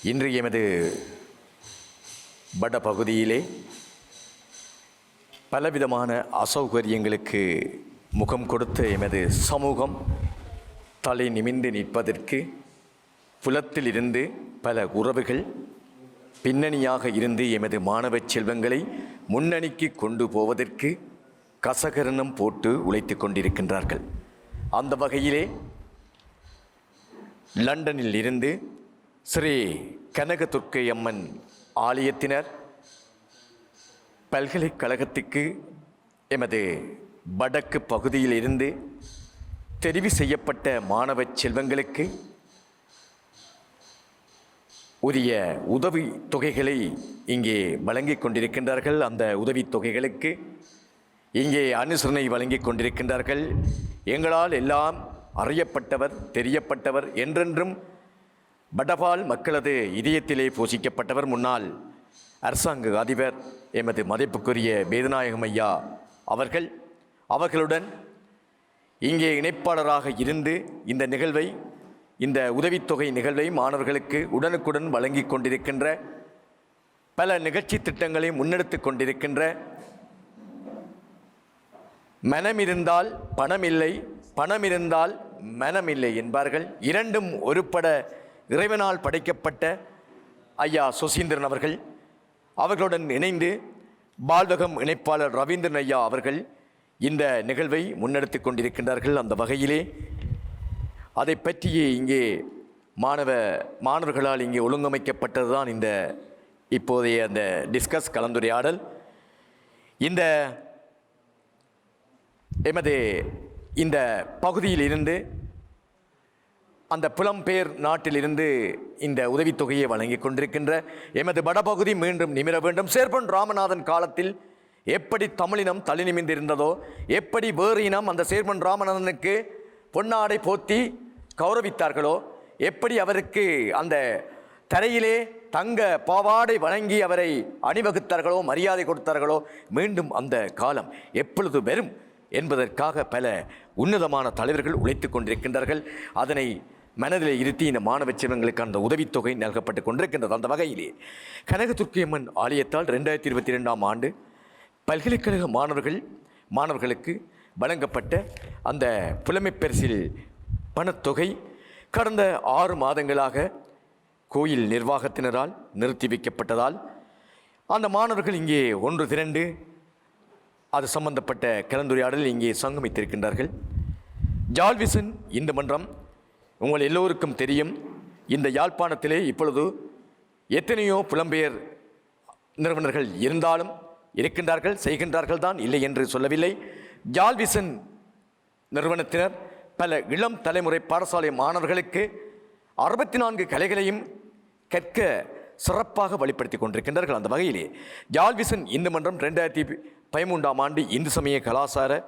இன்று எமது வட பகுதியிலே பலவிதமான அசௌகரியங்களுக்கு முகம் கொடுத்த எமது சமூகம் தலை நிமிர்ந்து நிற்பதற்கு புலத்தில் இருந்து பல உறவுகள் பின்னணியாக இருந்து எமது மாணவ செல்வங்களை முன்னணிக்கு கொண்டு போவதற்கு கசகரணம் போட்டு உழைத்து கொண்டிருக்கின்றார்கள். அந்த வகையிலே லண்டனில் இருந்து ஸ்ரீ கனகதுர்க்கை அம்மன் ஆலயத்தினர் பல்கலைக்கழகத்துக்கு எமது வடக்கு பகுதியில் இருந்து தெரிவு செய்யப்பட்ட மாணவ செல்வங்களுக்கு உரிய உதவி தொகைகளை இங்கே வழங்கிக் கொண்டிருக்கின்றார்கள். அந்த உதவி தொகைகளுக்கு இங்கே அனுசரணை வழங்கிக் கொண்டிருக்கின்றார்கள். எங்களால் எல்லாம் அறியப்பட்டவர், தெரியப்பட்டவர், என்றென்றும் வடபால் மக்களது இதயத்திலே போஷிக்கப்பட்டவர் முன்னாள் அரசாங்க அதிபர் எமது மதிப்புக்குரிய வேதநாயகம் ஐயா அவர்களுடன் இங்கே இணைப்பாளராக இருந்து இந்த நிகழ்வை, இந்த உதவித்தொகை நிகழ்வை மாணவர்களுக்கு உடனுக்குடன் வழங்கி கொண்டிருக்கின்ற, பல நிகழ்ச்சி திட்டங்களை முன்னெடுத்து கொண்டிருக்கின்ற, மனமிருந்தால் பணமில்லை, பணமிருந்தால் மனமில்லை என்பார்கள். இரண்டும் ஒருபட இறைவனால் படைக்கப்பட்ட ஐயா சுசீந்திரன் அவர்களுடன் இணைந்து பால்வகம் இணைப்பாளர் ரவீந்திரன் ஐயா அவர்கள் இந்த நிகழ்வை முன்னெடுத்து கொண்டிருக்கின்றார்கள். அந்த வகையிலே அதை பற்றியே இங்கே மாணவர்களால் இங்கே ஒழுங்கமைக்கப்பட்டது தான் இந்த இப்போதைய அந்த டிஸ்கஸ் கலந்துரையாடல். இந்த எமது இந்த பகுதியில் இருந்து, அந்த புலம்பெயர் நாட்டிலிருந்து இந்த உதவித்தொகையை வழங்கி கொண்டிருக்கின்ற எமது வடபகுதி மீண்டும் நிமிர வேண்டும். சேர்பன் ராமநாதன் காலத்தில் எப்படி தமிழினம் தலை நிமிர்ந்திருந்ததோ, எப்படி வேறு இனம் அந்த சேர்பன் ராமநாதனுக்கு பொன்னாடை போத்தி கௌரவித்தார்களோ, எப்படி அவருக்கு அந்த தரையிலே தங்க பாவாடை வழங்கி அவரை அணிவகுத்தார்களோ, மரியாதை கொடுத்தார்களோ, மீண்டும் அந்த காலம் எப்பொழுது வரும் என்பதற்காக பல உன்னதமான தலைவர்கள் உழைத்து கொண்டிருக்கின்றார்கள். அதனை மனதில் இருத்தி இந்த மாணவ செல்வங்களுக்கு அந்த உதவித்தொகை நல்கப்பட்டு கொண்டிருக்கின்றது. அந்த வகையிலே கனகதுர்க்கை அம்மன் ஆலயத்தால் 2022 ஆண்டு பல்கலைக்கழக மாணவர்களுக்கு வழங்கப்பட்ட அந்த புலமைப் பரிசில் பணத்தொகை கடந்த 6 மாதங்களாக கோயில் நிர்வாகத்தினரால் நிறுத்தி வைக்கப்பட்டதால் அந்த மாணவர்கள் இங்கே ஒன்று திரண்டு அது சம்பந்தப்பட்ட கலந்துரையாடலில் இங்கே சங்கமித்திருக்கின்றார்கள். ஜால்விசன் இந்து மன்றம் உங்கள் எல்லோருக்கும் தெரியும். இந்த யாழ்ப்பாணத்திலே இப்பொழுது எத்தனையோ புலம்பெயர் நிறுவனர்கள் இருந்தாலும் இருக்கின்றார்கள், செய்கின்றார்கள் தான், இல்லை என்று சொல்லவில்லை. ஜால்விசன் நிறுவனத்தினர் பல இளம் தலைமுறை பாடசாலை மாணவர்களுக்கு 64 கலைகளையும் கற்க சிறப்பாக வழிப்படுத்தி கொண்டிருக்கின்றார்கள். அந்த வகையிலே ஜால்விசன் இந்து மன்றம் 2013 ஆண்டு இந்து சமய கலாச்சார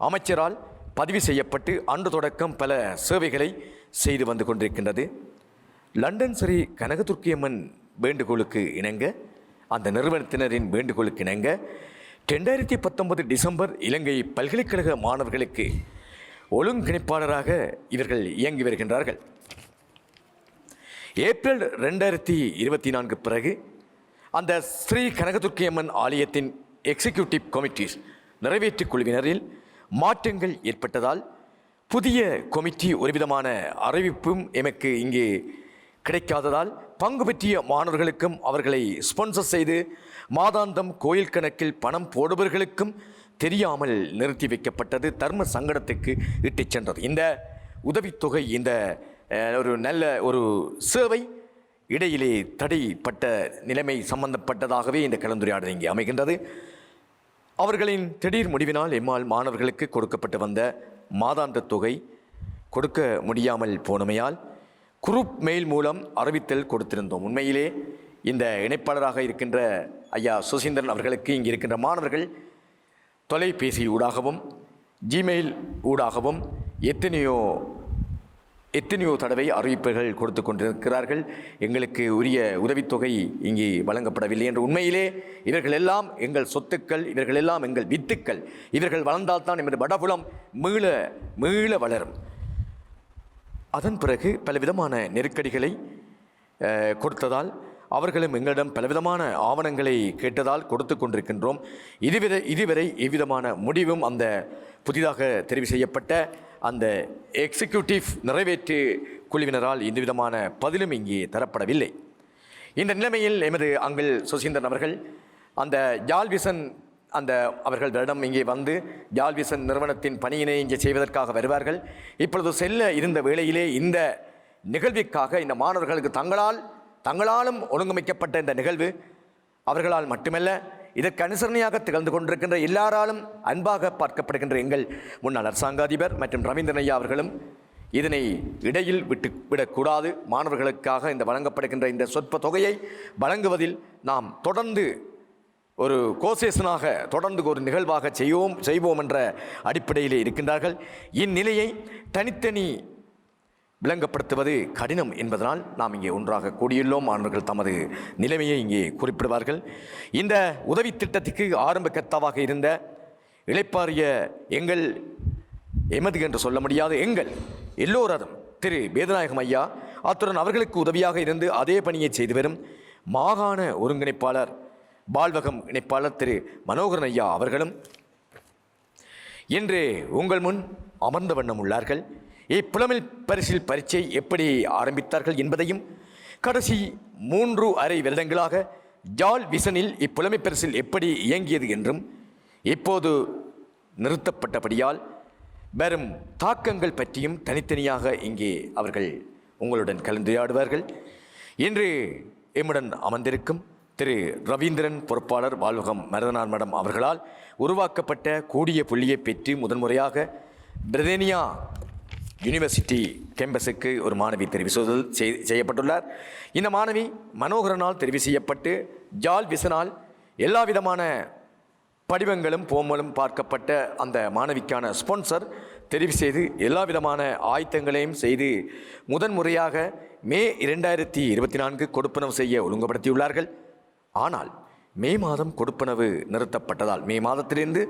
அமைச்சரால் பதிவு செய்யப்பட்டு அன்று தொடக்கம் பல சேவைகளை செய்து வந்து கொண்டிருக்கின்றது. லண்டன் ஸ்ரீ கனகதுர்க்கை அம்மன் வேண்டுகோளுக்கு இணங்க, அந்த நிறுவனத்தினரின் வேண்டுகோளுக்கு இணங்க 2019 டிசம்பர் இலங்கை பல்கலைக்கழக மாணவர்களுக்கு ஒழுங்கிணைப்பாளராக இவர்கள் இயங்கி வருகின்றார்கள். ஏப்ரல் 2024 பிறகு அந்த ஸ்ரீ கனகதுர்க்கை அம்மன் ஆலயத்தின் எக்ஸிக்யூட்டிவ் கமிட்டிஸ் நிறைவேற்று குழுவினரில் மாற்றங்கள் ஏற்பட்டதால் புதிய கமிட்டி ஒருவிதமான அறிவிப்பும் எமக்கு இங்கே கிடைக்காததால் பங்கு பெற்றிய மாணவர்களுக்கும் அவர்களை ஸ்பான்சர் செய்து மாதாந்தம் கோயில் கணக்கில் பணம் போடுபவர்களுக்கும் தெரியாமல் நிறுத்தி வைக்கப்பட்டது தர்ம சங்கடத்துக்கு இட்டுச் சென்றது. இந்த உதவித்தொகை, இந்த ஒரு நல்ல ஒரு சேவை இடையிலே தடைப்பட்ட நிலைமை சம்பந்தப்பட்டதாகவே இந்த கலந்துரையாடல் இங்கே அமைகின்றது. அவர்களின் திடீர் முடிவினால் எம்மால் மாணவர்களுக்கு கொடுக்கப்பட்டு வந்த மாதாந்த தொகை கொடுக்க முடியாமல் போனமையால் குரூப் மெயில் மூலம் அறிவித்தல் கொடுத்திருந்தோம். உண்மையிலே இந்த இணைப்பாளராக இருக்கின்ற ஐயா சுசீந்திரன் அவர்களுக்கு இங்கே இருக்கின்ற மாணவர்கள் தொலைபேசி ஊடாகவும் ஜிமெயில் ஊடாகவும் எத்தனையோ தடவை அறிவிப்புகள் கொடுத்து கொண்டிருக்கிறார்கள். எங்களுக்கு உரிய உதவித்தொகை இங்கே வழங்கப்படவில்லை என்று. உண்மையிலே இவர்கள் எல்லாம் எங்கள் சொத்துக்கள், இவர்கள் எல்லாம் எங்கள் வித்துக்கள். இவர்கள் வளர்ந்தால்தான் எமது வடபுலம் மீள வளரும். அதன் பிறகு பலவிதமான நெருக்கடிகளை கொடுத்ததால் அவர்களும் எங்களிடம் பலவிதமான ஆவணங்களை கேட்டதால் கொடுத்து கொண்டிருக்கின்றோம். இதுவரை எவ்விதமான முடிவும் அந்த புதிதாக தெரிவு செய்யப்பட்ட அந்த எக்ஸிக்யூட்டிவ் நிறைவேற்று குழுவினரால் எந்தவிதமான பதிலும் இங்கே தரப்படவில்லை. இந்த நிலைமையில் எமது அங்கிள் சுசீந்திரன் அவர்கள் அந்த ஜால்விசன் அவர்களிடம் இங்கே வந்து ஜால்விசன் நிறுவனத்தின் பணியினை இங்கே செய்வதற்காக வருவார்கள். இப்பொழுது செல்ல இருந்த வேளையிலே இந்த நிகழ்விற்காக இந்த மாணவர்களுக்கு தங்களாலும் ஒழுங்கமைக்கப்பட்ட இந்த நிகழ்வு அவர்களால் மட்டுமல்ல, இதற்கு அனுசரணையாக திகழ்ந்து கொண்டிருக்கின்ற எல்லாராலும் அன்பாக பார்க்கப்படுகின்ற எங்கள் முன்னாள் அரசாங்க அதிபர் மற்றும் ரவீந்திரன் ஐயா அவர்களும் இதனை இடையில் விடக்கூடாது. மாணவர்களுக்காக இந்த வழங்கப்படுகின்ற இந்த சொற்ப தொகையை வழங்குவதில் நாம் தொடர்ந்து ஒரு கோசேஷனாக தொடர்ந்து ஒரு நிகழ்வாக செய்வோம் என்ற அடிப்படையிலே இருக்கின்றார்கள். இந்நிலையை தனித்தனி விளங்கப்படுத்துவது கடினம் என்பதனால் நாம் இங்கே ஒன்றாக கூடியுள்ளோம். மாணவர்கள் தமது நிலைமையை இங்கே குறிப்பிடுவார்கள். இந்த உதவி திட்டத்துக்கு ஆரம்ப கர்த்தாவாக இருந்த இளைப்பாறிய எமது என்று சொல்ல முடியாது எல்லோரும் திரு வேதநாயகம் ஐயா, அத்துடன் அவர்களுக்கு உதவியாக இருந்து அதே பணியை செய்து வரும் மாகாண ஒருங்கிணைப்பாளர் பால்வகம் இணைப்பாளர் திரு மனோகரன் ஐயா அவர்களும் இன்று உங்கள் முன் அமர்ந்த வண்ணம் உள்ளார்கள். இப்புலமிழ் பரிசில் பரீட்சை எப்படி ஆரம்பித்தார்கள் என்பதையும் கடைசி 3.5 வருடங்களாக ஜால் விசனில் இப்புலமை பரிசில் எப்படி இயங்கியது என்றும் இப்போது நிறுத்தப்பட்டபடியால் வரும் தாக்கங்கள் பற்றியும் தனித்தனியாக இங்கே அவர்கள் உங்களுடன் கலந்துரையாடுவார்கள். இன்று எம்முடன் அமர்ந்திருக்கும் திரு ரவீந்திரன் பொறுப்பாளர் வாழ்வகம் மருதனார் மடம் அவர்களால் உருவாக்கப்பட்ட கூடிய புள்ளியை பெற்று முதன்முறையாக பிரித்தானியா யூனிவர்சிட்டி கேம்பஸுக்கு ஒரு மாணவி தெரிவு செய்யப்பட்டுள்ளார். இந்த மாணவி மனோகரனால் தெரிவு செய்யப்பட்டு ஜால் விசனால் எல்லா விதமான படிவங்களும் போமலும் பார்க்கப்பட்ட அந்த மாணவிக்கான ஸ்பான்சர் தெரிவு செய்து எல்லா விதமான ஆயத்தங்களையும் செய்து முதன்முறையாக மே 2024 கொடுப்பனவு செய்ய ஒழுங்குபடுத்தியுள்ளார்கள். ஆனால் மே மாதம் கொடுப்பனவு நிறுத்தப்பட்டதால் மே மாதத்திலிருந்து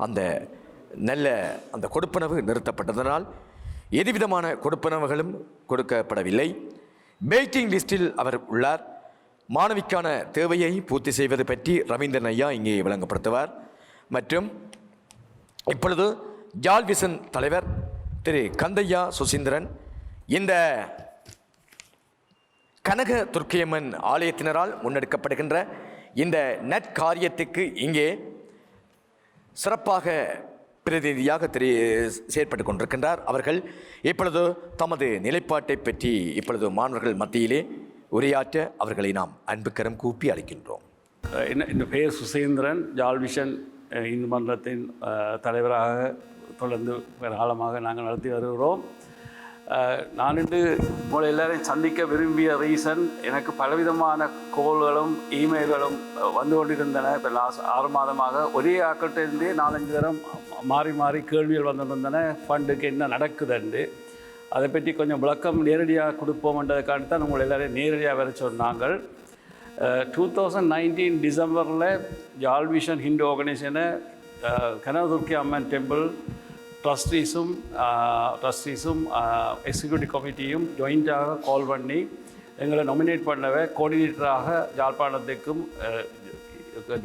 அந்த கொடுப்பனவு நிறுத்தப்பட்டதனால் எதுவிதமான கொடுப்பனவுகளும் கொடுக்கப்படவில்லை. வெயிட்டிங் லிஸ்டில் அவர் உள்ளார். மாணவிக்கான தேவையை பூர்த்தி செய்வது பற்றி ரவீந்திரன் ஐயா இங்கே விளங்கப்படுத்துவார். மற்றும் இப்பொழுது ஜால்விசன் தலைவர் திரு கந்தையா சுசீந்திரன் இந்த கனக துர்க்கையம்மன் ஆலயத்தினரால் முன்னெடுக்கப்படுகின்ற இந்த நற்காரியத்துக்கு இங்கே சிறப்பாக பிரதிநிதியாக செயற்பட்டு கொண்டிருக்கின்றார். அவர்கள் இப்பொழுது தமது நிலைப்பாட்டை பற்றி இப்பொழுது மாணவர்கள் மத்தியிலே உரையாற்ற அவர்களை நாம் அன்புக்கரம் கூப்பி அழைக்கின்றோம். இந்த பெயர் சுசீந்திரன், ஜால்விஷன் இந்து மன்றத்தின் தலைவராக தொடர்ந்து காலமாக நாங்கள் நடத்தி வருகிறோம். நான் இன்று உங்களை எல்லாரையும் சந்திக்க விரும்பிய ரீசன், எனக்கு பலவிதமான கோல்களும் இமெயில்களும் வந்து கொண்டிருந்தன. இப்போ லாஸ்ட் 6 மாதமாக ஒரே ஆக்கள்கிட்டேருந்தே 4-5 தரம் மாறி மாறி கேள்விகள் வந்துருந்தன. ஃபண்டுக்கு என்ன நடக்குதுண்டு அதை பற்றி கொஞ்சம் விளக்கம் நேரடியாக கொடுப்போம்ன்றதுக்காண்டி தான் உங்களை எல்லாரையும் நேரடியாக வர சொன்னாங்க. 2019 டிசம்பரில் ஜால்விஷன் ஹிந்து ஆர்கனைசேஷனை கனகதுர்க்கி அம்மன் டெம்பிள் ட்ரஸ்டீஸும் எக்ஸிக்யூட்டிவ் கமிட்டியும் ஜாயிண்ட்டாக கால் பண்ணி எங்களை நாமினேட் பண்ணவே கோஆர்டினேட்டராக யாழ்ப்பாணத்துக்கும்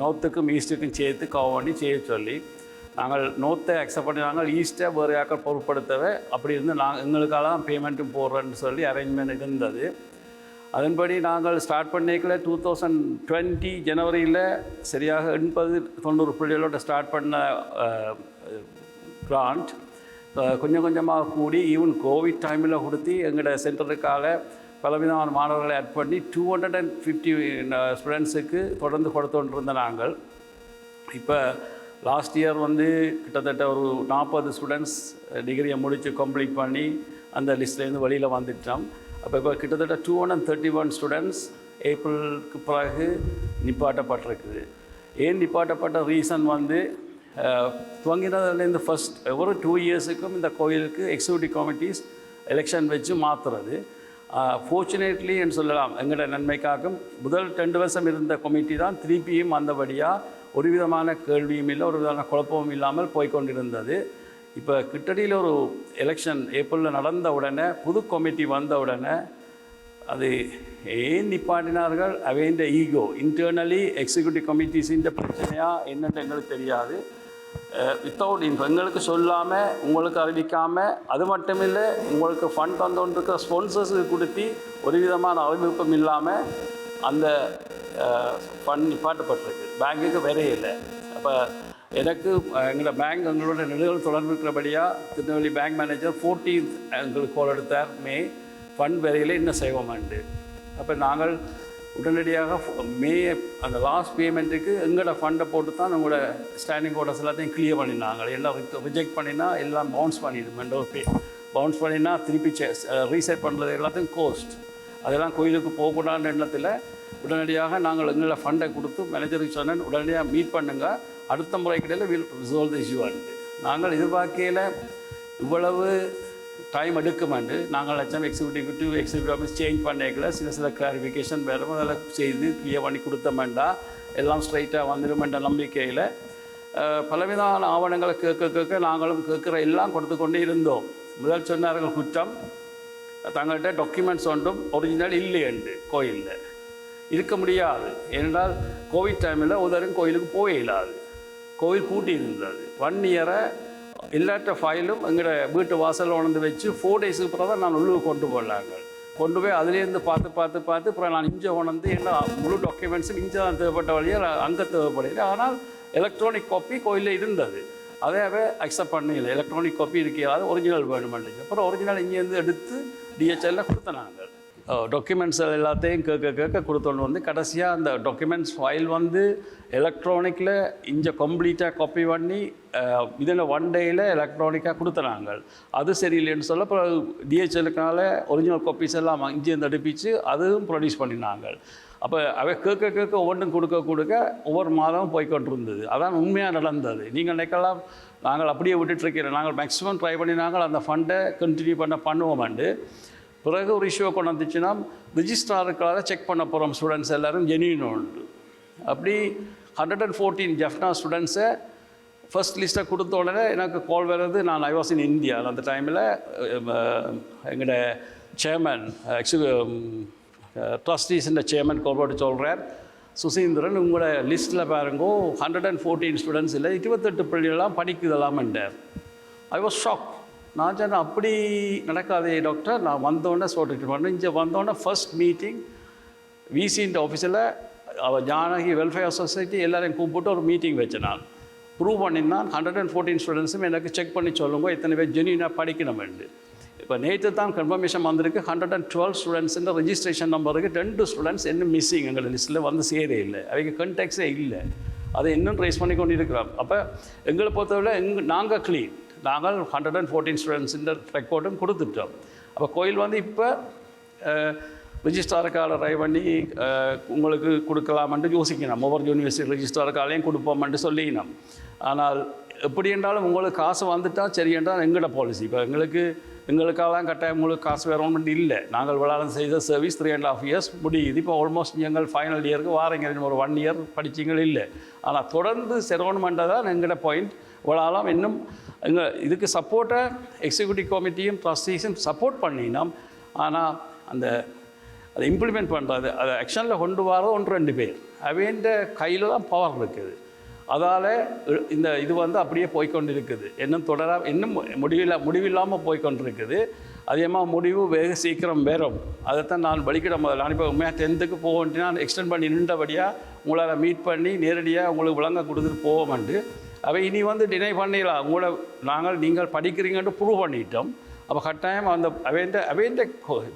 நோர்த்துக்கும் ஈஸ்ட்டுக்கும் சேர்த்து கவர் பண்ணி செய்ய சொல்லி நாங்கள் நோர்த்தை அக்செப்ட் பண்ணி நாங்கள் ஈஸ்ட்டை வேறு யாக்கள் பொருட்படுத்தவே அப்படி இருந்து எங்களுக்காக தான் பேமெண்ட்டும் போடுறேன்னு சொல்லி அரேஞ்ச்மெண்ட் இருந்தது. அதன்படி நாங்கள் ஸ்டார்ட் பண்ணிக்கல 2020 ஜனவரியில் சரியாக 80-90 பிள்ளைகளோட ஸ்டார்ட் பண்ண கிராண்ட் கொஞ்சம் கொஞ்சமாக கூடி ஈவன் கோவிட் டைமில் கொடுத்து எங்களோட சென்டருக்காக பலவிதமான மாணவர்களை ஆட் பண்ணி 250 ஸ்டூடெண்ட்ஸுக்கு தொடர்ந்து கொடுத்துட்டு நாங்கள். இப்போ லாஸ்ட் இயர் கிட்டத்தட்ட ஒரு 40 ஸ்டூடெண்ட்ஸ் டிகிரியை முடித்து கம்ப்ளீட் பண்ணி அந்த லிஸ்ட்லேருந்து வெளியில் வந்துட்டோம். அப்போ கிட்டத்தட்ட 231 ஸ்டூடெண்ட்ஸ் ஏப்ரலுக்கு பிறகு நிப்பாட்டப்பட்டிருக்குது. ஏன் நிப்பாட்டப்பட்ட ரீசன் துவங்கினதுலேருந்து ஃபஸ்ட் ஒரு 2 இயர்ஸுக்கும் இந்த கோயிலுக்கு எக்ஸிக்யூட்டிவ் கமிட்டிஸ் எலெக்ஷன் வச்சு மாற்றுறது. ஃபார்ச்சுனேட்லி என்று சொல்லலாம், எங்களோட நன்மைக்காகவும் முதல் 2 வருஷம் இருந்த கமிட்டி தான் திருப்பியும் அந்தபடியாக ஒரு விதமான கேள்வியும் இல்லை, ஒரு விதமான குழப்பமும் இல்லாமல் போய்கொண்டிருந்தது. இப்போ கிட்டடியில் ஒரு எலெக்ஷன் ஏப்ரலில் நடந்த உடனே புது கமிட்டி வந்த உடனே அது ஏன் நிப்பாட்டினார்கள் அவைந்த ஈகோ இன்டர்னலி எக்ஸிக்யூட்டிவ் கமிட்டிஸின் பிரச்சனையா என்னன்னு எங்களுக்கு தெரியாது. வித்தவுட் எங்களுக்கு சொல்லாமல் உங்களுக்கு அறிவிக்காமல், அது மட்டும் இல்லை உங்களுக்கு ஃபண்ட் தந்தோன்றிருக்கிற ஸ்பான்சர்ஸுக்கு கொடுத்து ஒரு விதமான அறிவிப்பும் இல்லாமல் அந்த ஃபண்ட் நிப்பாட்டப்பட்டிருக்கு. பேங்குக்கு வேறே இல்லை. அப்போ எனக்கு எங்களோட பேங்க் எங்களோட நெடுகள் தொடர்பு இருக்கிறபடியாக திருநெல்வேலி பேங்க் மேனேஜர் 14th எங்களுக்கு கால் எடுத்தார். ஃபண்ட் வரையில் என்ன செய்வோமாண்டு. அப்போ நாங்கள் உடனடியாக அந்த லாஸ்ட் பேமெண்ட்டுக்கு எங்களோட ஃபண்டை போட்டு தான் உங்களோட ஸ்டாண்டிங் ஆர்டர்ஸ் எல்லாத்தையும் கிளியர் பண்ணினாங்க. எல்லாம் ரிஜெக்ட் பண்ணினா எல்லாம் பவுன்ஸ் பண்ணிடுமெண்ட் ஒரு பவுன்ஸ் பண்ணினா திருப்பி ரீசெட் பண்ணுறது எல்லாத்தையும் கோஸ்ட். அதெல்லாம் கோயிலுக்கு போகக்கூடாதுன்ற எண்ணத்தில் உடனடியாக நாங்கள் எங்களோட ஃபண்டை கொடுத்து மேனேஜருக்கு சொன்னேன், உடனடியாக மீட் பண்ணுங்க, அடுத்த முறை கிடையாது வில் ரிசால்வ் த இஷ்யூ ஆண்டு. நாங்கள் எதிர்பார்க்கையில் இவ்வளவு டைம் எடுக்குமாண்டு நாங்கள் லட்சம் எக்ஸிக்யூட்டிவ் ஆஃபீஸ் சேஞ்ச் பண்ணிக்கல, சில கிளாரிஃபிகேஷன் வேறு அதெல்லாம் செய்து கிளியர் பண்ணி கொடுத்தோம்டா எல்லாம் ஸ்ட்ரைட்டாக வந்துடுமென்ற நம்பிக்கையில் பலவிதமான ஆவணங்களை கேட்க நாங்களும் கேட்குற எல்லாம் கொடுத்து கொண்டே இருந்தோம். முதல் சொன்னார்கள் குற்றம் தங்கள்கிட்ட டாக்குமெண்ட்ஸ் ஒன்றும் ஒரிஜினல் இல்லையண்டு கோயிலில் இருக்க முடியாது. ஏனென்றால் கோவிட் டைமில் உதரும் கோயிலுக்கு போயே இல்லாது, கோவில் பூட்டி இருந்தது. 1 இயரை எல்லாட்ட ஃபைலும் எங்களோட வீட்டு வாசலில் உணர்ந்து வச்சு 4 டேஸுக்கு அப்புறம் தான் நான் உள்ளுக்கு கொண்டு போடலாங்க. கொண்டு போய் அதுலேருந்து பார்த்து அப்புறம் நான் இங்கே உணர்ந்து என்ன முழு டாக்குமெண்ட்ஸும் இங்கே தான் தேவைப்பட்ட வழியாக அங்கே தேவைப்படலை. ஆனால் எலக்ட்ரானிக் காப்பி கோயிலில் இருந்தது, அதே அக்செப்ட் பண்ணல. எலக்ட்ரானிக் காப்பி இருக்கிறது, ஒரிஜினல் வேணுமெண்டு. அப்புறம் ஒரிஜினல் இங்கேருந்து எடுத்து டிஹெச்எல்ல கொடுத்தனாங்க. டாக்குமெண்ட்ஸ் எல்லாத்தையும் கேட்க கொடுத்தோன்னு வந்து கடைசியாக அந்த டாக்குமெண்ட்ஸ் ஃபைல் வந்து எலக்ட்ரானிக்கில் இங்கே கம்ப்ளீட்டாக காப்பி பண்ணி இதில் 1 டேயில் எலக்ட்ரானிக்காக கொடுத்துறாங்க. அது சரியில்லைன்னு சொல்ல அப்புறம் டிஹெச்எலுக்கால ஒரிஜினல் காப்பீஸ் எல்லாம் இங்கேருந்து அடுப்பிச்சு அதுவும் ப்ரொடியூஸ் பண்ணினாங்க. அப்போ அவை கேட்க ஒவ்வொன்றும் கொடுக்க ஒவ்வொரு மாதமும் போய்கொண்டிருந்தது. அதான் உண்மையாக நடந்தது. நீங்கள் நினைக்கலாம் நாங்கள் அப்படியே விட்டுட்டுருக்கிறோம், நாங்கள் மேக்ஸிமம் ட்ரை பண்ணினாங்க அந்த ஃபண்டை கண்டினியூ பண்ணுவோமாண்டு. பிறகு ஒரு இஷ்யூவை கொண்டு வந்துச்சுன்னா ரிஜிஸ்ட்ராருக்காக செக் பண்ண போகிறோம் ஸ்டூடெண்ட்ஸ் எல்லோரும் ஜெனியூன் உண்டு. அப்படி 114 ஜஃப்னா ஸ்டூடெண்ட்ஸை ஃபர்ஸ்ட் லிஸ்ட்டை கொடுத்த உடனே எனக்கு கால் வருது. நான் ஐ வாஸ் இன் இந்தியா அந்த டைமில். எங்களோட சேர்மன் ட்ரஸ்டீஸின் சேர்மன் கால் போட்டு சொல்கிறார், சுசீந்திரன் உங்களோட லிஸ்ட்டில் பாருங்கோ 114 ஸ்டூடெண்ட்ஸ் இல்லை 28 பிள்ளைகள்லாம் படிக்குதெல்லாம்ன்றார். I was shock. நான் சொன்னேன் அப்படி நடக்காதே டாக்டர். நான் வந்தோடனே சொல்லிட்டு பண்ணேன். இங்கே வந்தோடனே ஃபர்ஸ்ட் மீட்டிங் விசின்ற ஆஃபீஸில் அவள் ஜானகி வெல்ஃபேர் சொசைட்டி எல்லோரையும் கூப்பிட்டு ஒரு மீட்டிங் வச்சேன். நான் ப்ரூவ் பண்ணியிருந்தான் 114 ஸ்டூடெண்ட்ஸும் எனக்கு செக் பண்ணி சொல்லுங்க எத்தனை பேர் ஜெனியூனாக படிக்கணுமெண்டு. இப்போ நேற்று தான் கன்ஃபர்மேஷன் வந்திருக்கு. 112 ஸ்டூடெண்ட்ஸுன்ற ரெஜிஸ்ட்ரேஷன் நம்பருக்கு 2 ஸ்டூடெண்ட்ஸ் இன்னும் மிஸ்ஸிங் எங்கள் லிஸ்ட்டில் வந்து சேரே இல்லை, அவங்க கண்டெக்ஸே இல்லை. அதை இன்னும் ட்ரேஸ் பண்ணி கொண்டு இருக்கிறோம். அப்போ எங்களை பொறுத்தவரை நாங்கள் க்ளீன். நாங்கள் 114 ஸ்டூடெண்ட்ஸுன்ற ரெக்கார்டும் கொடுத்துட்டோம். அப்போ கோயில் வந்து இப்போ ரிஜிஸ்ட்ராருக்கால ட்ரை பண்ணி உங்களுக்கு கொடுக்கலாமென்று யோசிக்கணும். ஒவ்வொரு யூனிவர்சிட்டி ரிஜிஸ்ட்ராருக்காலையும் கொடுப்போம்னு சொல்லிக்கணும். ஆனால் எப்படி என்றாலும் உங்களுக்கு காசு வந்துட்டால் சரி என்றால் எங்களோட பாலிசி. இப்போ எங்களுக்காலாம் கட்டாயம் உங்களுக்கு காசு வேறோம்னு இல்லை. நாங்கள் விளாடம் செய்த சர்வீஸ் 3.5 இயர்ஸ் முடியுது. இப்போ ஆல்மோஸ்ட் எங்கள் ஃபைனல் இயருக்கு வாரங்க ஒரு 1 இயர் படிச்சிங்கள் இல்லை. ஆனால் தொடர்ந்து செரவன்மெண்ட்டாக தான் எங்களோட பாயிண்ட். விளாலாம் இன்னும் இதுக்கு சப்போர்ட்டாக எக்ஸிக்யூட்டிவ் கமிட்டியும் ட்ரஸ்டீஸும் சப்போர்ட் பண்ணினோம். ஆனால் அதை இம்ப்ளிமெண்ட் பண்ணுறது, அதை ஆக்ஷனில் கொண்டு வரது 1-2 பேர் அவேண்ட கையில் தான் பவர் இருக்குது. அதால் இது வந்து அப்படியே போய்கொண்டு இருக்குது. இன்னும் முடிவில்லாமல் போய்கொண்டு இருக்குது. அதிகமாக முடிவு வெகு சீக்கிரம் வரும். அதைத்தான் நான் வலிக்கிட முதல்ல நான் இப்போ உண்மையாக 10th போக வேண்டிய நான் எக்ஸ்டெண்ட் பண்ணி நின்றபடியாக உங்களால் மீட் பண்ணி நேரடியாக உங்களுக்கு விளங்க கொடுத்துட்டு போவோம்ண்டு. அவை இனி வந்து டினை பண்ணிடலாம். நீங்கள் படிக்கிறீங்கன்ட்டு ப்ரூவ் பண்ணிட்டோம். அப்போ கட்டாயம் அவேண்ட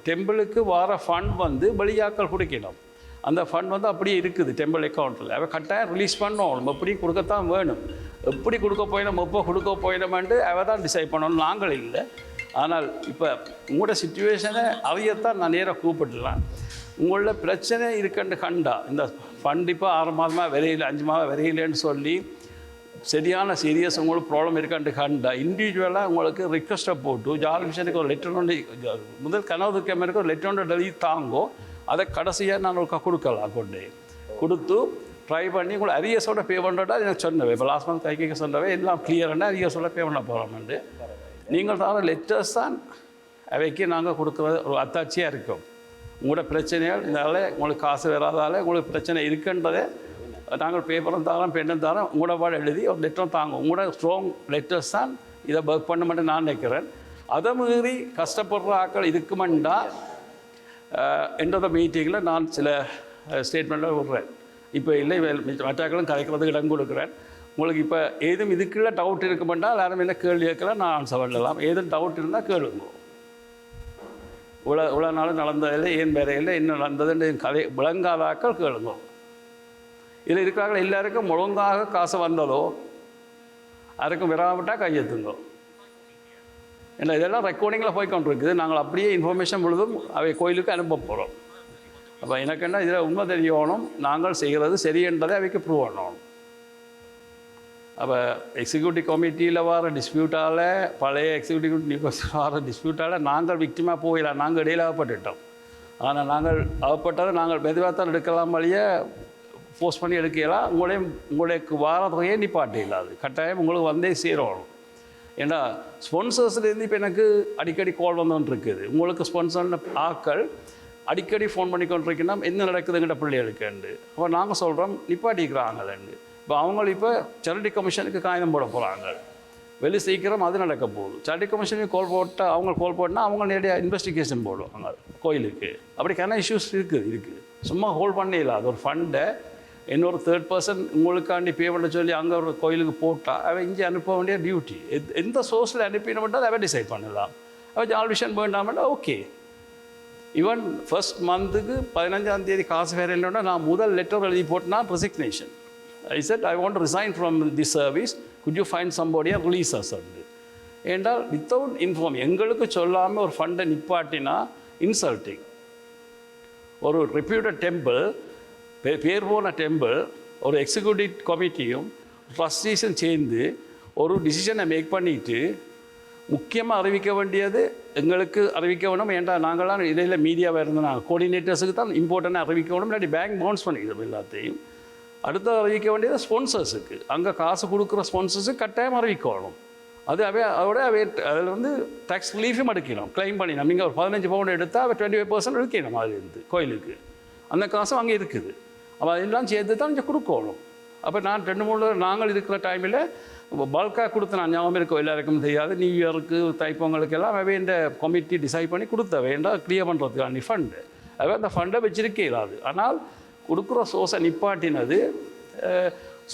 டெம்பிளுக்கு வர ஃபண்ட் வந்து வெளியாக்கள் கொடுக்கணும். அந்த ஃபண்ட் வந்து அப்படியே இருக்குது டெம்பிள் அக்கௌண்ட்டில். அவள் கட்டாயம் ரிலீஸ் பண்ணணும். நம்ம எப்படி கொடுக்கத்தான் வேணும். எப்படி கொடுக்க போயிடும் எப்போ கொடுக்க போயிடுமெண்டு அவள் தான் டிசைட் பண்ணணும், நாங்கள் இல்லை. ஆனால் இப்போ உங்களோட சிச்சுவேஷனை அவையத்தான் நான் நேராக கூப்பிட்டுலாம். உங்களோட பிரச்சனை இருக்குன்னு கண்டா இந்த ஃபண்ட் இப்போ 6 மாதமாக விரையில் 5 மாதம் விரையிலேன்னு சொல்லி சரியான சீரியஸ் உங்களுக்கு ப்ராப்ளம் இருக்கான்னு கண்டா இண்டிவிஜுவலாக உங்களுக்கு ரிக்வெஸ்ட்டை போட்டு ஜால் விஷயத்துக்கு ஒரு லெட்டர் ஒன்று முதல் கனவு கேமருக்கு ஒரு லெட்டர் ஒன்று எழுதி தாங்கோ. அதை கடைசியாக நான் ஒரு கொடுக்கலாம் கொண்டு கொடுத்து ட்ரை பண்ணி உங்களை அரியஸோட பே பண்ணுறதா எனக்கு சொன்னவே. இப்போ லாஸ்ட் மந்த் கைக்கு சொன்னவே எல்லாம் கிளியரான அரியஸோட பே பண்ண போகிறோம்ண்டு. நீங்கள் தர லெட்டர்ஸ் தான் அவைக்கு நாங்கள் கொடுக்குறது ஒரு அத்தாட்சியாக இருக்கும். உங்களோட பிரச்சனைகள் இதால் உங்களுக்கு காசு வராதால் உங்களுக்கு பிரச்சனை இருக்குன்றதை நாங்கள் பேப்பரும் தரோம் பெண்ணும் தரோம் உங்களோட பாடம் எழுதி ஒரு லெட்டரும் தாங்க உங்களோட ஸ்ட்ராங் லெட்டர்ஸ் தான் இதை ஒர்க் பண்ண மட்டும் நான் நினைக்கிறேன். அதை மீறி கஷ்டப்படுற ஆக்கள் இருக்குமெண்டா என்ற மீட்டிங்கில் நான் சில ஸ்டேட்மெண்ட்டை விடுறேன். இப்போ இல்லை மற்றாக்களும் கலைக்கிறதுக்கு இடம் கொடுக்குறேன். உங்களுக்கு இப்போ ஏதும் இதுக்குள்ள டவுட் இருக்குமெண்டா எல்லாரும் என்ன கேள்வி கேட்கலாம், நான் ஆன்சர் பண்ணலாம். ஏதும் டவுட் இருந்தால் கேளுங்க. இவ்வளோ நாள் நடந்ததில்லை ஏன் வேற இல்லை என்ன நடந்ததுன்னு கதை விளங்காதாக்கள் கேளுங்க. இதில் இருக்கிறார்கள் எல்லாருக்கும் ஒழுங்காக காசு வந்ததோ யாருக்கும் விராமட்டால் கையெழுத்துங்கோ. ஏன்னா இதெல்லாம் ரெக்கார்டிங்கில் போய் கொண்டிருக்குது. நாங்கள் அப்படியே இன்ஃபர்மேஷன் முழுதும் அவை கோயிலுக்கு அனுப்ப போகிறோம். அப்போ எனக்கு என்ன இதில் உண்மை தெரியணும், நாங்கள் செய்கிறது சரி என்றதை அவைக்கு ப்ரூவ் பண்ணணும். அப்போ எக்ஸிக்யூட்டிவ் கமிட்டியில் வர டிஸ்பியூட்டால் பழைய எக்ஸிக்யூட்டிவ் நியூஸ் வர டிஸ்பியூட்டால் நாங்கள் விக்டிமாக போயிடலாம். நாங்கள் இடையில் அகப்பட்டுட்டோம். ஆனால் நாங்கள் அகப்பட்டதை நாங்கள் மெதுவாக தான் எடுக்கலாம் வழியே ஃபோர்ஸ் பண்ணி எடுக்கலாம். உங்களுக்கு வார தொகையே நிப்பாட்டி இல்லாது கட்டாயம் உங்களுக்கு வந்தே சேரணும். ஏன்னா ஸ்பான்சர்ஸ்லேருந்து இப்போ எனக்கு அடிக்கடி கால் வந்துட்டு இருக்குது. உங்களுக்கு ஸ்பான்சர்ன ஆக்கள் அடிக்கடி ஃபோன் பண்ணி கொண்டிருக்கீங்கன்னா என்ன நடக்குதுங்கிட்ட பிள்ளைகளுக்குண்டு. அப்போ நாங்கள் சொல்கிறோம் நிப்பாட்டிக்கிறாங்களேண்டு. இப்போ அவங்க இப்போ சேரிட்டி கமிஷனுக்கு காகிதம் போட போகிறாங்க. வெளி சீக்கிரம் அது நடக்க போகுது. சேரிட்டி கமிஷனுக்கு கால் போட்டால் அவங்க கால் போட்டால் அவங்க நேரடியாக இன்வெஸ்டிகேஷன் போடுவாங்க கோயிலுக்கு. அப்படிக்கான இஷ்யூஸ் இருக்குது. சும்மா ஹோல்ட் பண்ணிடல. அது ஒரு ஃபண்டை இன்னொரு தேர்ட் பர்சன் உங்களுக்காண்டி பே பண்ண சொல்லி அங்கே ஒரு கோயிலுக்கு போட்டால் அவன் இங்கே அனுப்ப வேண்டிய டியூட்டி. எந்த சோர்ஸில் அனுப்பினோம்னா அவன் டிசைட் பண்ணலாம். அவன் ஜால் விஷயம் வேண்டாமட்டா ஓகே. ஈவன் ஃபர்ஸ்ட் மந்த்துக்கு 15ஆம் தேதி காசு வேறு இல்லைன்னா நான் முதல் லெட்டர் எழுதி போட்டேன்னா resignation. I said I want to resign from this service, could you find சம்போடியாக ரிலீஸ் அஸ் வந்து. ஏன்றால் வித்தவுட் இன்ஃபார்ம் எங்களுக்கு சொல்லாமல் ஒரு ஃபண்டை நிப்பாட்டினா இன்சல்ட்டிங். ஒரு ரெப்யூட்டட் டெம்பிள் பேர் போன டெம்பிள் ஒரு எக்ஸிக்யூட்டிவ் கமிட்டியும் ட்ரஸ்டீஸும் சேர்ந்து ஒரு டிசிஷனை மேக் பண்ணிவிட்டு முக்கியமாக அறிவிக்க வேண்டியது எங்களுக்கு அறிவிக்க வேணும். ஏன்டா நாங்களாம் இடையில் மீடியாவாக இருந்தோம். நாங்கள் கோஆர்டினேட்டர்ஸுக்கு தான் இம்பார்ட்டண்ட்டாக அறிவிக்க வேணும். இல்லாட்டி பேங்க் பவுன்ஸ் பண்ணிக்கிறோம் எல்லாத்தையும். அடுத்து அறிவிக்க வேண்டியது ஸ்பான்சர்ஸுக்கு. அங்கே காசு கொடுக்குற ஸ்பான்சர்ஸுக்கு கட்டாயம் அறிவிக்கணும். அது அதோட அதில் வந்து டேக்ஸ் ரிலீஃபும் எடுக்கணும், கிளைம் பண்ணிடணும். நீங்கள் ஒரு 15 பவுண்ட் எடுத்தால் அவள் 25% எடுக்கணும் அதுலேருந்து கோயிலுக்கு. அந்த காசும் அங்கே இருக்குது. அப்போ அதெல்லாம் சேர்த்து தான் இங்கே கொடுக்கணும். அப்போ நான் 2-3 நாங்கள் இருக்கிற டைமில் பல்காக கொடுத்த நான் ஞாபகம் இருக்கோ எல்லாருக்கும் தெரியாது. நியூ இயருக்கு தைப்பொங்கலுக்கெல்லாம் அவை இந்த கமிட்டி டிசைட் பண்ணி கொடுத்த வேண்டாம் கிளியர் பண்ணுறதுக்கான ஃபண்டு. அவை அந்த ஃபண்டை வச்சிருக்கே இல்லாது. ஆனால் கொடுக்குற சோர்ஸை நிப்பாட்டினது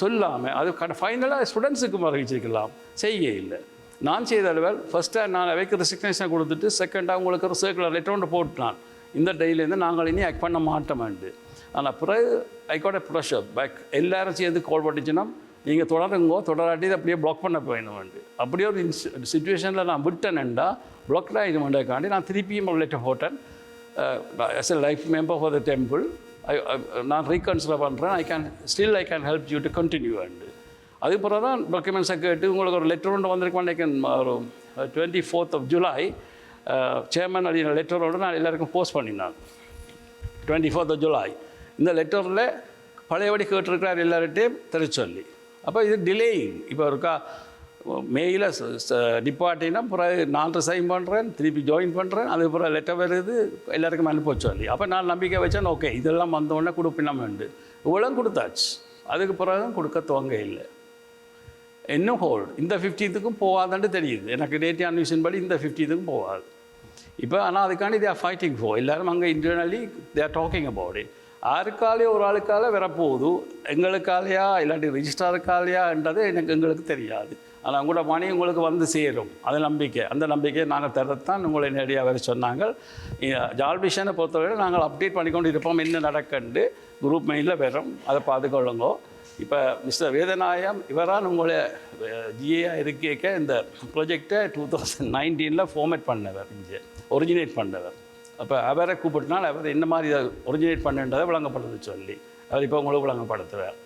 சொல்லாமல் அது ஃபைனலாக ஸ்டூடெண்ட்ஸுக்கு அறிவிச்சிருக்கலாம். செய்ய இல்லை. நான் செய்த அளவில் ஃபஸ்ட்டாக நான் அவைக்கு ரெசிக்னேஷன் கொடுத்துட்டு செகண்டாக உங்களுக்கு ஒரு சர்க்குலர் லெட்டர் ஒன்று போட்டுனான். இந்த டேலேருந்து நாங்கள் இனி ஆக்ட் பண்ண மாட்டோமாண்டு. ஆனால் பிறகு I got a pressure pack. எல்லாரும் சேர்ந்து கால் பண்ணிச்சுன்னா நீங்கள் தொடராட்டி அப்படியே பிளாக் பண்ண போயிடுவேண்டு. அப்படியே ஒரு சுச்சுவேஷனில் நான் விட்டேன்டா பிளாக்ட் ஆகிடுவேண்டாக்காண்டி நான் திருப்பியும் ஒரு லெட்டர் போட்டேன். as a life member for the temple நான் ரீகன்சிடர் பண்ணுறேன். I can help you to continue and. அதுக்கு பிறகு தான் டாக்குமெண்ட்ஸை கேட்டு உங்களுக்கு ஒரு லெட்டர் ஒன்று வந்திருக்கேன். ஒரு 24th of July சேர்மன் அப்படின்ற லெட்டரோடு நான் எல்லாருக்கும் போஸ்ட் பண்ணினான். 24th of July இந்த லெட்டரில் பழையபடி கேட்டிருக்கிறார் எல்லார்ட்டையும் தெரிஞ்சொல்லி. அப்போ இது டிலேயிங். இப்போ இருக்கா மேயில் டிபார்ட்டினா பிறகு நான் ரிசைன் பண்ணுறேன், திருப்பி ஜாயின் பண்ணுறேன், அது பிறகு லெட்டர் வருது எல்லாருக்கும் அனுப்ப சொல்லி. அப்போ நான் நம்பிக்கை வச்சேன். ஓகே இதெல்லாம் வந்தோடனே கொடுப்பினமெண்டு இவ்வளோ கொடுத்தாச்சு. அதுக்கு பிறகு கொடுக்க துவங்க இல்லை. இன்னும் ஹோல்டு இந்த 15th போகாதுன்னு தெரியுது எனக்கு. டேட்டி அன்விஷன் படி இந்த 15th போகாது இப்போ. ஆனால் அதுக்காண்டி தே ஆர் ஃபைட்டிங் ஃபோர். எல்லோரும் அங்கே internally they are talking about it. யாருக்காலே ஒரு ஆளுக்கால வரப்போகுது, எங்களுக்காலையா இல்லாட்டி ரிஜிஸ்டாருக்காலையான்றது எங்களுக்கு தெரியாது. ஆனால் உங்களோட மணி உங்களுக்கு வந்து சேரும். அது நம்பிக்கை. அந்த நம்பிக்கையை நாங்கள் தரத்தான் உங்களை நேரடியாக வர சொன்னாங்க. ஜால் விஷனை பொறுத்தவரை நாங்கள் அப்டேட் பண்ணிக்கொண்டு இருப்போம். என்ன நடக்கண்டு குரூப் மெயிலில் வரும், அதை பார்த்துக்கொள்ளுங்கோ. இப்போ மிஸ்டர் வேதநாயம் இவரான் உங்களை ஜிஏ இருக்க இந்த ப்ராஜெக்டை 2019 ஃபார்மேட் பண்ணவர், இங்கே ஒரிஜினேட் பண்ணவர். அப்போ அவரை கூப்பிட்டுனால் அவர் என்ன மாதிரி ஒரிஜினேட் பண்ணுன்றதை விளங்கப்படுறது சொல்லி அவர் இப்போ உங்களுக்கு விளங்கப்படுத்துவார்.